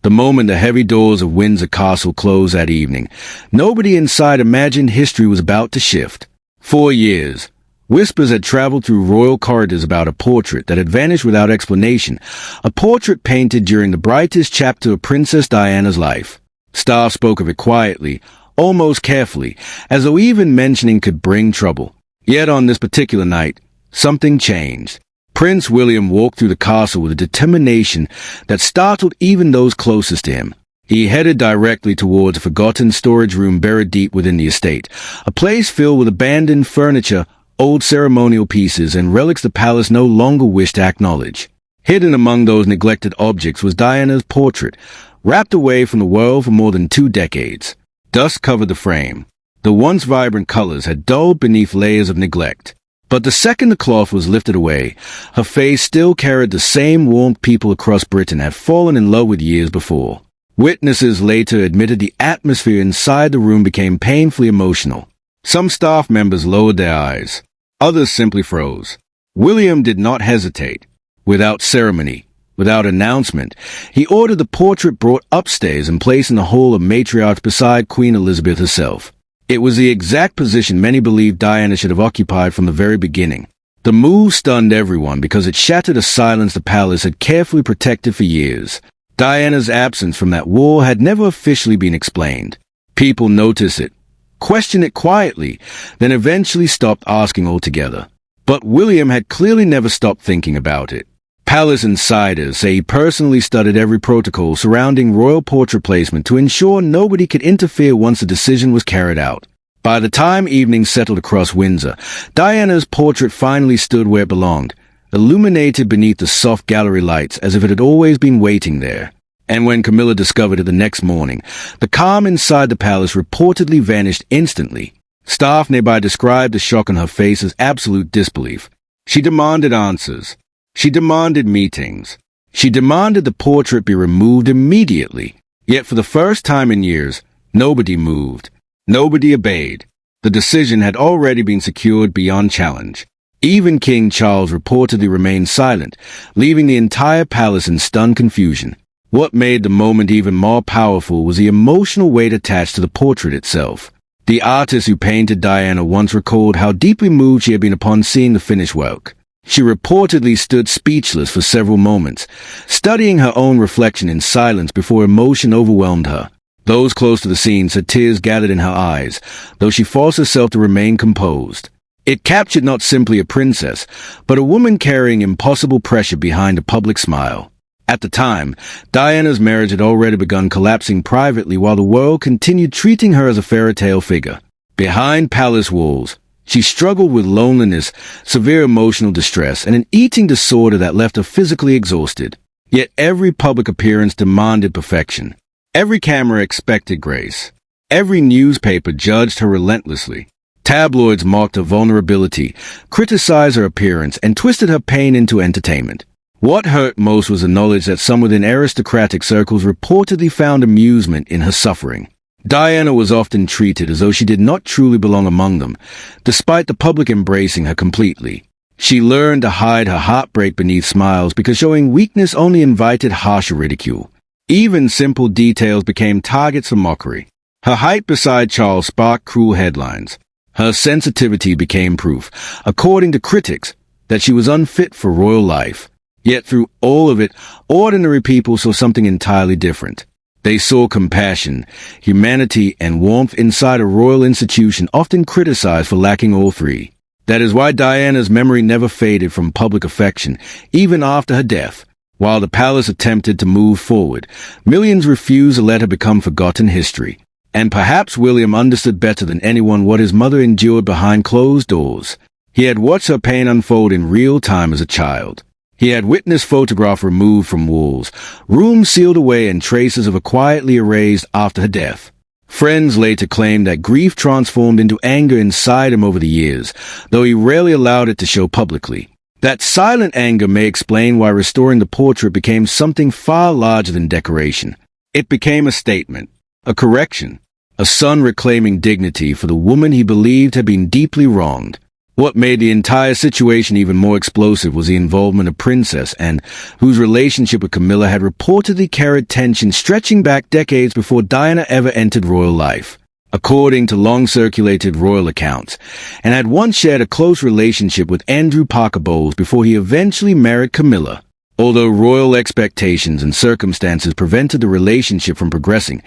The moment the heavy doors of Windsor Castle closed that evening, nobody inside imagined history was about to shift. For years, whispers had traveled through royal corridors about a portrait that had vanished without explanation, a portrait painted during the brightest chapter of Princess Diana's life. Staff spoke of it quietly, almost carefully, as though even mentioning could bring trouble. Yet on this particular night, something changed. Prince William walked through the castle with a determination that startled even those closest to him. He headed directly towards a forgotten storage room buried deep within the estate, a place filled with abandoned furniture, old ceremonial pieces, and relics the palace no longer wished to acknowledge. Hidden among those neglected objects was Diana's portrait, wrapped away from the world for more than 2 decades. Dust covered the frame. The once vibrant colors had dulled beneath layers of neglect. But the second the cloth was lifted away, her face still carried the same warmth people across Britain had fallen in love with years before. Witnesses later admitted the atmosphere inside the room became painfully emotional. Some staff members lowered their eyes. Others simply froze. William did not hesitate. Without ceremony, without announcement, he ordered the portrait brought upstairs and placed in the Hall of Matriarchs beside Queen Elizabeth herself. It was the exact position many believed Diana should have occupied from the very beginning. The move stunned everyone because it shattered a silence the palace had carefully protected for years. Diana's absence from that wall had never officially been explained. People noticed it, questioned it quietly, then eventually stopped asking altogether. But William had clearly never stopped thinking about it. Palace insiders say he personally studied every protocol surrounding royal portrait placement to ensure nobody could interfere once the decision was carried out. By the time evening settled across Windsor, Diana's portrait finally stood where it belonged, illuminated beneath the soft gallery lights as if it had always been waiting there. And when Camilla discovered it the next morning, the calm inside the palace reportedly vanished instantly. Staff nearby described the shock on her face as absolute disbelief. She demanded answers. She demanded meetings. She demanded the portrait be removed immediately. Yet for the first time in years, nobody moved. Nobody obeyed. The decision had already been secured beyond challenge. Even King Charles reportedly remained silent, leaving the entire palace in stunned confusion. What made the moment even more powerful was the emotional weight attached to the portrait itself. The artist who painted Diana once recalled how deeply moved she had been upon seeing the finished work. She reportedly stood speechless for several moments, studying her own reflection in silence before emotion overwhelmed her. Those close to the scene said tears gathered in her eyes, though she forced herself to remain composed. It captured not simply a princess, but a woman carrying impossible pressure behind a public smile. At the time, Diana's marriage had already begun collapsing privately while the world continued treating her as a fairy tale figure. Behind palace walls, she struggled with loneliness, severe emotional distress, and an eating disorder that left her physically exhausted. Yet every public appearance demanded perfection. Every camera expected grace. Every newspaper judged her relentlessly. Tabloids mocked her vulnerability, criticized her appearance, and twisted her pain into entertainment. What hurt most was the knowledge that some within aristocratic circles reportedly found amusement in her suffering. Diana was often treated as though she did not truly belong among them, despite the public embracing her completely. She learned to hide her heartbreak beneath smiles because showing weakness only invited harsher ridicule. Even simple details became targets for mockery. Her height beside Charles sparked cruel headlines. Her sensitivity became proof, according to critics, that she was unfit for royal life. Yet through all of it, ordinary people saw something entirely different. They saw compassion, humanity, and warmth inside a royal institution often criticized for lacking all three. That is why Diana's memory never faded from public affection, even after her death. While the palace attempted to move forward, millions refused to let her become forgotten history. And perhaps William understood better than anyone what his mother endured behind closed doors. He had watched her pain unfold in real time as a child. He had witnessed photographs removed from walls, rooms sealed away, and traces of her quietly erased after her death. Friends later claimed that grief transformed into anger inside him over the years, though he rarely allowed it to show publicly. That silent anger may explain why restoring the portrait became something far larger than decoration. It became a statement, a correction, a son reclaiming dignity for the woman he believed had been deeply wronged. What made the entire situation even more explosive was the involvement of Princess Anne, whose relationship with Camilla had reportedly carried tension stretching back decades before Diana ever entered royal life. According to long-circulated royal accounts, Anne had once shared a close relationship with Andrew Parker Bowles before he eventually married Camilla. Although royal expectations and circumstances prevented the relationship from progressing,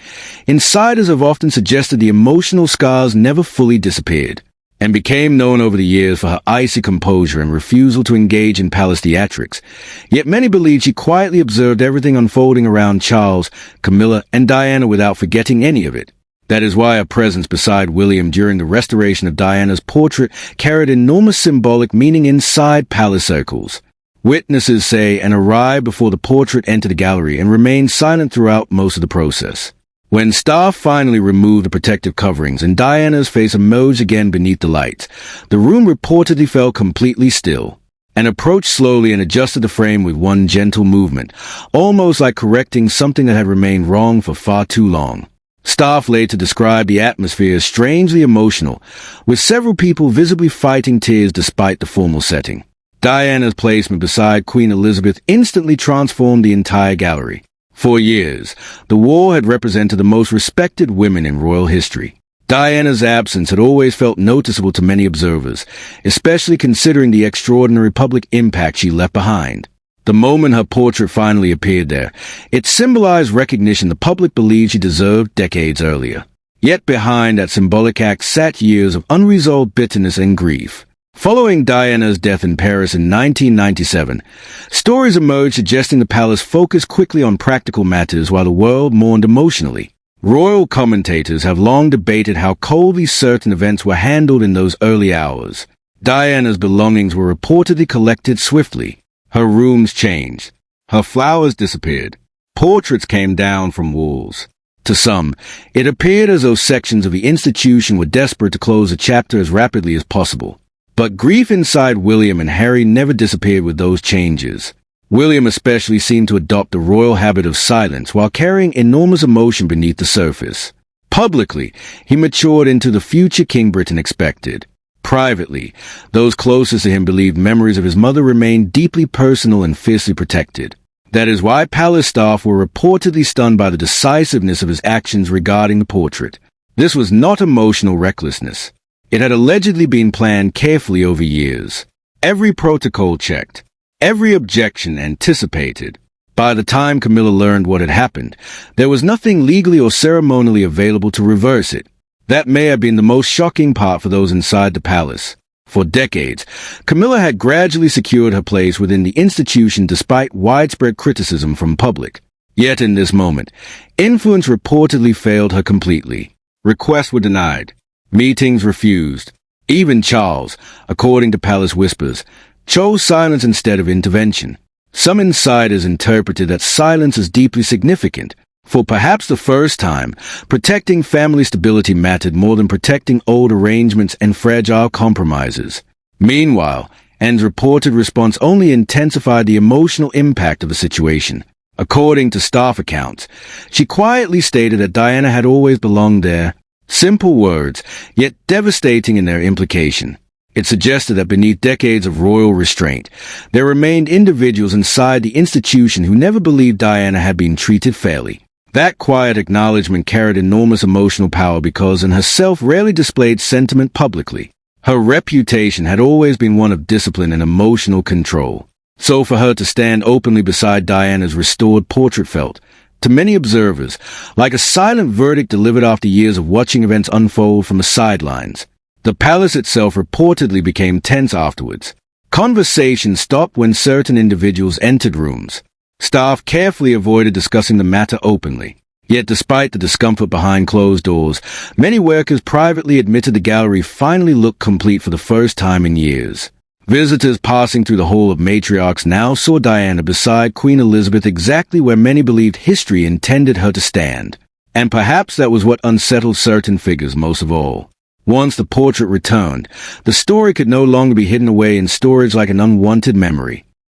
insiders have often suggested the emotional scars never fully disappeared, and became known over the years for her icy composure and refusal to engage in palace theatrics. Yet many believe she quietly observed everything unfolding around Charles, Camilla, and Diana without forgetting any of it. That is why her presence beside William during the restoration of Diana's portrait carried enormous symbolic meaning inside palace circles. Witnesses say Anne arrived before the portrait entered the gallery and remained silent throughout most of the process. When staff finally removed the protective coverings and Diana's face emerged again beneath the lights, the room reportedly fell completely still. Anne approached slowly and adjusted the frame with one gentle movement, almost like correcting something that had remained wrong for far too long. Staff later described the atmosphere as strangely emotional, with several people visibly fighting tears despite the formal setting. Diana's placement beside Queen Elizabeth instantly transformed the entire gallery. For years, the wall had represented the most respected women in royal history. Diana's absence had always felt noticeable to many observers, especially considering the extraordinary public impact she left behind. The moment her portrait finally appeared there, it symbolized recognition the public believed she deserved decades earlier. Yet behind that symbolic act sat years of unresolved bitterness and grief. Following Diana's death in Paris in 1997, stories emerged suggesting the palace focused quickly on practical matters while the world mourned emotionally. Royal commentators have long debated how coldly certain events were handled in those early hours. Diana's belongings were reportedly collected swiftly. Her rooms changed. Her flowers disappeared. Portraits came down from walls. To some, it appeared as though sections of the institution were desperate to close the chapter as rapidly as possible. But grief inside William and Harry never disappeared with those changes. William especially seemed to adopt the royal habit of silence while carrying enormous emotion beneath the surface. Publicly, he matured into the future King Britain expected. Privately, those closest to him believed memories of his mother remained deeply personal and fiercely protected. That is why palace staff were reportedly stunned by the decisiveness of his actions regarding the portrait. This was not emotional recklessness. It had allegedly been planned carefully over years. Every protocol checked. Every objection anticipated. By the time Camilla learned what had happened, there was nothing legally or ceremonially available to reverse it. That may have been the most shocking part for those inside the palace. For decades, Camilla had gradually secured her place within the institution despite widespread criticism from public. Yet in this moment, influence reportedly failed her completely. Requests were denied. Meetings refused. Even Charles, according to palace whispers, chose silence instead of intervention. Some insiders interpreted that silence as deeply significant. For perhaps the first time, protecting family stability mattered more than protecting old arrangements and fragile compromises. Meanwhile, Anne's reported response only intensified the emotional impact of the situation. According to staff accounts, she quietly stated that Diana had always belonged there. Simple words, yet devastating in their implication. It suggested that beneath decades of royal restraint, there remained individuals inside the institution who never believed Diana had been treated fairly. That quiet acknowledgement carried enormous emotional power because Anne herself rarely displayed sentiment publicly. Her reputation had always been one of discipline and emotional control. So for her to stand openly beside Diana's restored portrait felt, to many observers, like a silent verdict delivered after years of watching events unfold from the sidelines. The palace itself reportedly became tense afterwards. Conversations stopped when certain individuals entered rooms. Staff carefully avoided discussing the matter openly. Yet despite the discomfort behind closed doors, many workers privately admitted the gallery finally looked complete for the first time in years. Visitors passing through the Hall of Matriarchs now saw Diana beside Queen Elizabeth exactly where many believed history intended her to stand. And perhaps that was what unsettled certain figures most of all. Once the portrait returned, the story could no longer be hidden away in storage like an unwanted memory.